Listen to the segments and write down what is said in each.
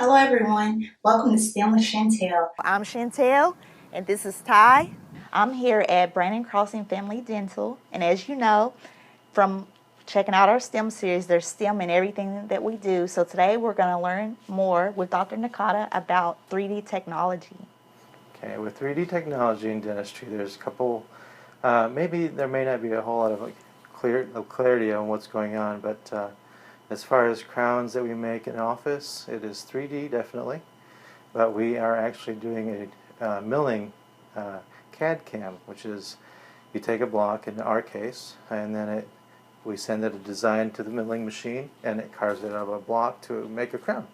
Hello everyone, welcome to STEM with Chantel. I'm Chantel, and this is Ty. I'm here at Brannon Crossing Family Dental, and as you know, from checking out our STEM series, there's STEM in everything that we do. So today we're going to learn more with Dr. Nakada about 3D technology. Okay, with 3D technology in dentistry, there's a couple, maybe there may not be a whole lot of clarity on what's going on, but as far as crowns that we make in office, it is 3D definitely, but we are actually doing a milling CAD cam, which is you take a block in our case, and then we send it a design to the milling machine, and it carves it out of a block to make a crown.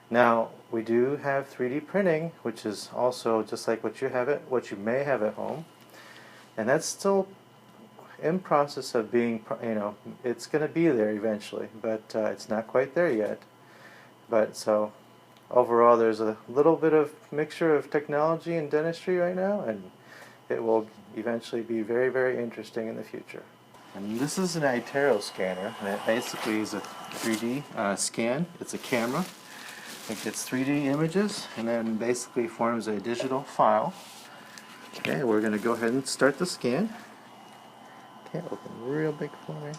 Now, we do have 3D printing, which is also just like what you may have at home, and that's still in process of being, it's going to be there eventually, but it's not quite there yet. But so overall, there's a little bit of mixture of technology and dentistry right now, and it will eventually be very, very interesting in the future. And this is an iTero scanner, and it basically is a 3D scan. It's a camera. It gets 3D images and then basically forms a digital file. Okay, we're going to go ahead and start the scan. Okay, open real big for me. Okay.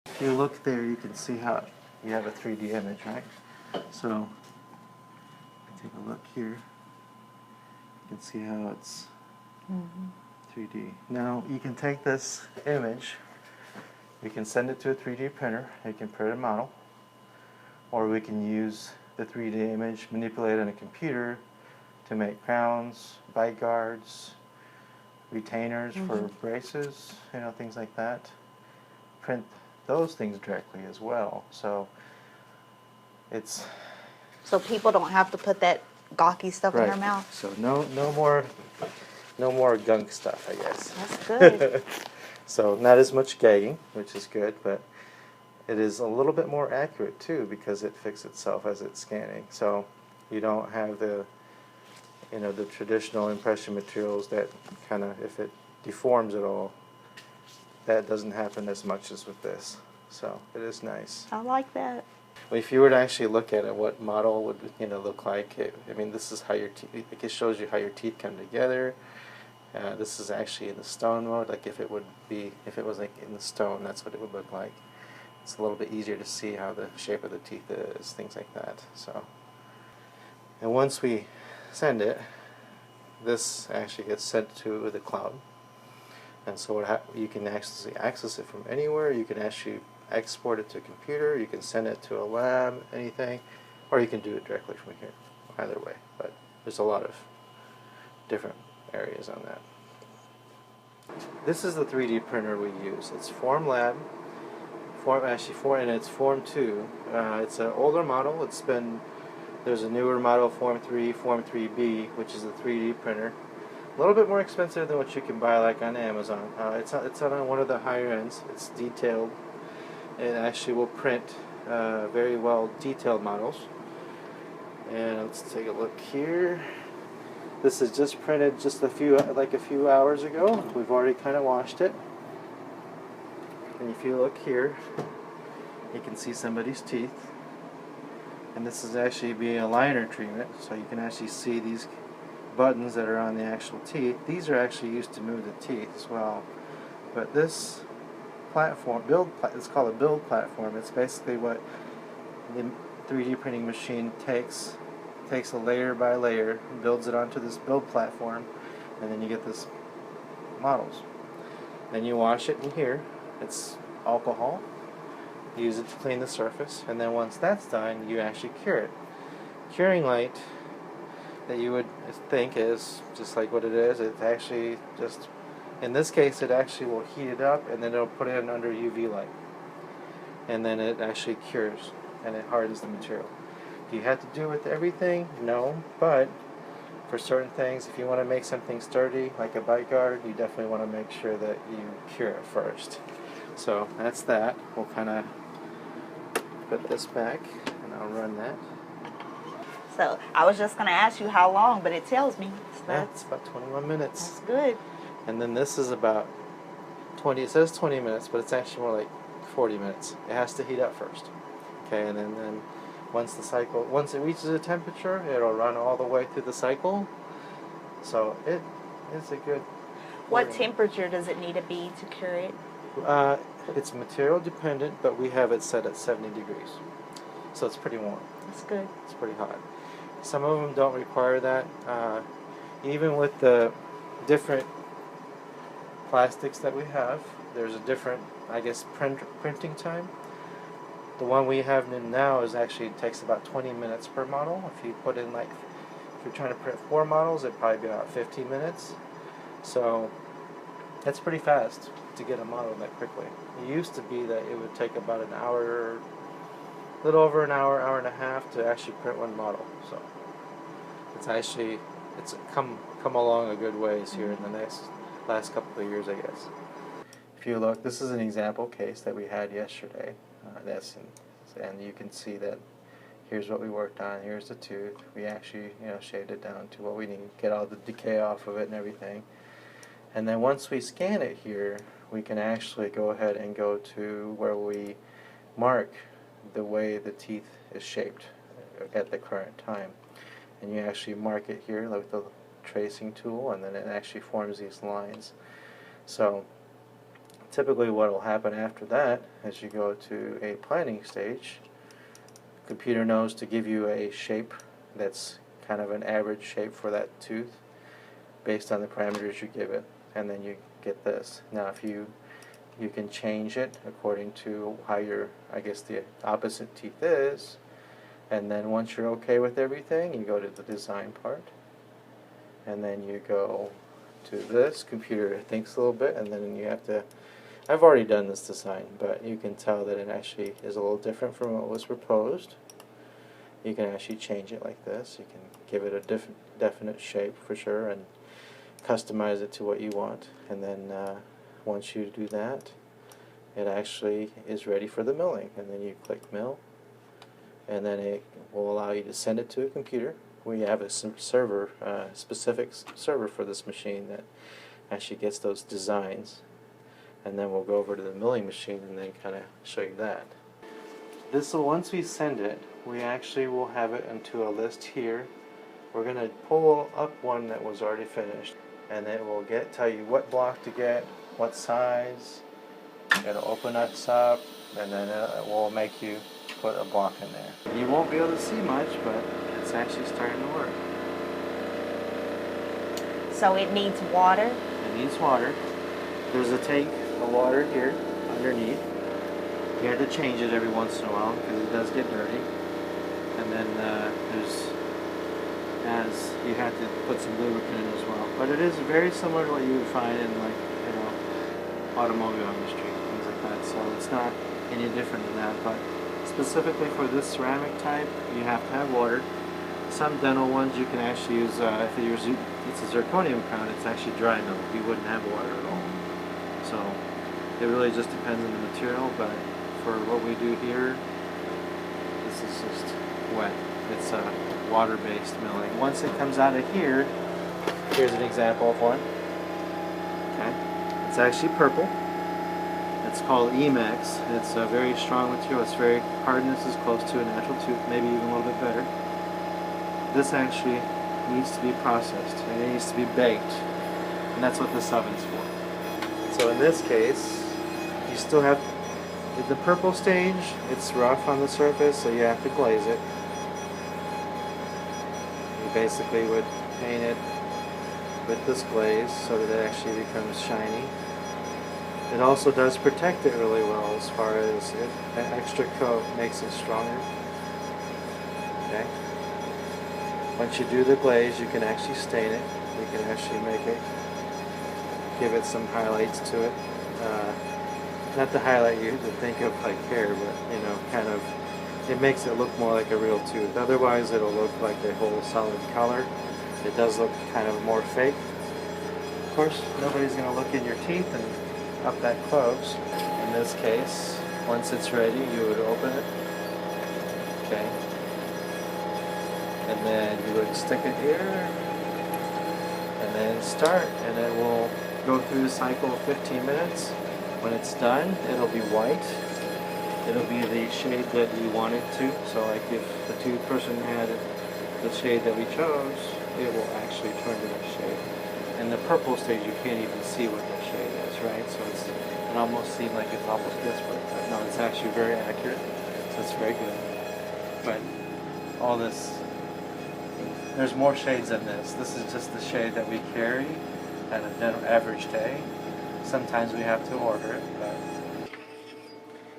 If you look there, you can see how you have a 3D image, right? So, take a look here. You can see how it's 3D. Now, you can take this image, we can send it to a 3D printer, you can print a model, or we can use the 3D image, manipulate it on a computer to make crowns, bite guards, retainers for braces, things like that. Print those things directly as well. So it's people don't have to put that gawky stuff in right. their mouth. So no more gunk stuff, I guess. That's good. So not as much gagging, which is good, but it is a little bit more accurate too because it fixes itself as it's scanning. So you don't have the the traditional impression materials that kind of, if it deforms at all, that doesn't happen as much as with this. So it is nice. I like that. If you were to actually look at it, what model would look like? This is how your teeth. It shows you how your teeth come together. This is actually in the stone mode. Like if it was like in the stone, that's what it would look like. It's a little bit easier to see how the shape of the teeth is, things like that. So, and once we send it, this actually gets sent to the cloud. And so you can actually access it from anywhere. You can actually export it to a computer. You can send it to a lab, anything, or you can do it directly from here. Either way, but there's a lot of different areas on that. This is the 3D printer we use. It's Formlab. And it's Form 2. It's an older model. There's a newer model, Form 3, Form 3B, which is a 3D printer. A little bit more expensive than what you can buy like on Amazon. It's on one of the higher ends. It's detailed. It actually will print very well detailed models. And let's take a look here. This is just printed just a few hours ago. We've already kind of washed it. And if you look here, you can see somebody's teeth. And this is actually being a liner treatment, so you can actually see these buttons that are on the actual teeth. These are actually used to move the teeth as well. But this platform, it's called a build platform. It's basically what the 3D printing machine takes a layer by layer, builds it onto this build platform, and then you get this models. Then you wash it in here. It's alcohol. You use it to clean the surface, and then once that's done, you actually cure it. Curing light that you would think is just like what it is. It's actually just, in this case, it actually will heat it up, and then it'll put it in under UV light, and then it actually cures and it hardens the material. Do you have to do it with everything? No, but for certain things, if you want to make something sturdy, like a bite guard, you definitely want to make sure that you cure it first. So that's that. We'll kind of put this back, and I'll run that. So I was just gonna ask you how long, but it tells me. So Yeah, it's about 21 minutes. that's good. And then this is about 20, it says 20 minutes, but it's actually more like 40 minutes. It has to heat up first. Okay, and then once it reaches a temperature, it'll run all the way through the cycle. So it's a good. What temperature does it need to be to cure it? It's material dependent, but we have it set at 70 degrees. So it's pretty warm. That's good. It's pretty hot. Some of them don't require that. Even with the different plastics that we have, there's a different, I guess, printing time. The one we have now takes about 20 minutes per model. If you put in if you're trying to print 4 models, it'd probably be about 15 minutes. So that's pretty fast to get a model that quickly. It used to be that it would take about an hour, a little over an hour, hour and a half to actually print one model. So it's come along a good ways here in the last couple of years, I guess. If you look, this is an example case that we had yesterday. And you can see that here's what we worked on. Here's the tooth. We actually shaved it down to what we need, get all the decay off of it and everything. And then once we scan it here, we can actually go ahead and go to where we mark the way the teeth is shaped at the current time. And you actually mark it here with the tracing tool, and then it actually forms these lines. So typically what will happen after that, as you go to a planning stage, the computer knows to give you a shape that's kind of an average shape for that tooth based on the parameters you give it, and then you get this. Now if you can change it according to how the opposite teeth is, and then once you're okay with everything, you go to the design part, and then you go to this. Computer thinks a little bit, and then you have to, I've already done this design, but you can tell that it actually is a little different from what was proposed. You can actually change it like this. You can give it a definite shape for sure and customize it to what you want. And then once you do that, it actually is ready for the milling. And then you click mill, and then it will allow you to send it to a computer. We have a specific server for this machine that actually gets those designs. And then we'll go over to the milling machine and then kind of show you that. Once we send it, we actually will have it into a list here. We're going to pull up one that was already finished, and it will tell you what block to get, what size. It'll open us up, and then it will make you put a block in there. You won't be able to see much, but it's actually starting to work. So it needs water? It needs water. There's a tank of water here underneath. You have to change it every once in a while because it does get dirty. And then you have to put some lubricant in as well. But it is very similar to what you would find in automobile industry, things like that. So it's not any different than that. But specifically for this ceramic type, you have to have water. Some dental ones you can actually use, if it's a zirconium crown, it's actually dry milk. You wouldn't have water at all. So it really just depends on the material, but for what we do here, this is just wet. It's water-based milling. Once it comes out of here, here's an example of one. Okay, it's actually purple. It's called Emax. It's a very strong material. Its very hardness is close to a natural tooth, maybe even a little bit better. This actually needs to be processed, and it needs to be baked, and that's what this oven's for. So in this case, you still have the purple stage. It's rough on the surface, so you have to glaze it. You basically would paint it with this glaze so that it actually becomes shiny. It also does protect it really well, as far as an extra coat makes it stronger. Okay. Once you do the glaze, you can actually stain it. You can actually give it some highlights to it. Not to highlight you to think of like hair, but it makes it look more like a real tooth. Otherwise, it'll look like a whole solid color. It does look kind of more fake. Of course, nobody's going to look in your teeth and up that close. In this case, once it's ready, you would open it. Okay. and then you would stick it here, and then start, and it will go through the cycle of 15 minutes. When it's done, it'll be white. It'll be the shade that we want it to. So like if the person had the shade that we chose, it will actually turn to that shade. And the purple stage, you can't even see what that shade is, right? So it almost seems like it's almost guesswork, but no, it's actually very accurate. So it's very good. But all this, there's more shades than this. This is just the shade that we carry at an average day. Sometimes we have to order it, but.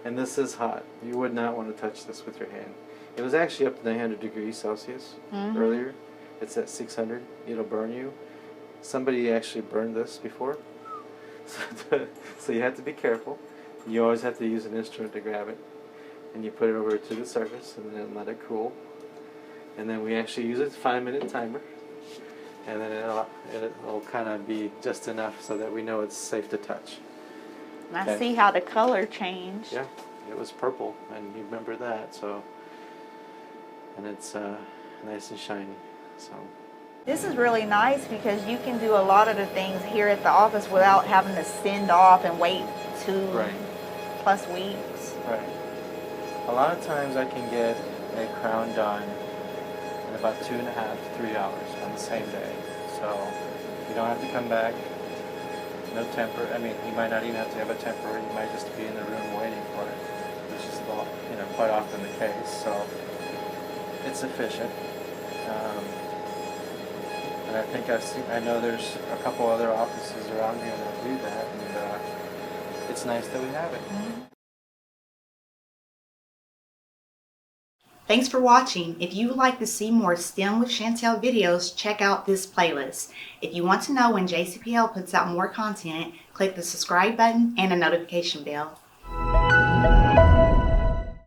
And this is hot. You would not want to touch this with your hand. It was actually up to 900 degrees Celsius earlier. It's at 600. It'll burn you. Somebody actually burned this before. So you have to be careful. You always have to use an instrument to grab it. And you put it over to the surface and then let it cool. And then we actually use a 5-minute timer. And then it'll kind of be just enough so that we know it's safe to touch. And I see how the color changed. Yeah, it was purple, and you remember that, so. And it's nice and shiny, so. This is really nice because you can do a lot of the things here at the office without having to send off and wait 2+ weeks. Right. A lot of times I can get a crown done in about 2.5 to 3 hours on the same day. So you don't have to come back. No temper. I mean, you might not even have to have a temper. You might just be in the room waiting for it, which is quite often the case. So it's efficient. And I think I know there's a couple other offices around here that do that, and it's nice that we have it. Thanks for watching. If you would like to see more STEM with Chantel videos, check out this playlist. If you want to know when JCPL puts out more content, click the subscribe button and the notification bell.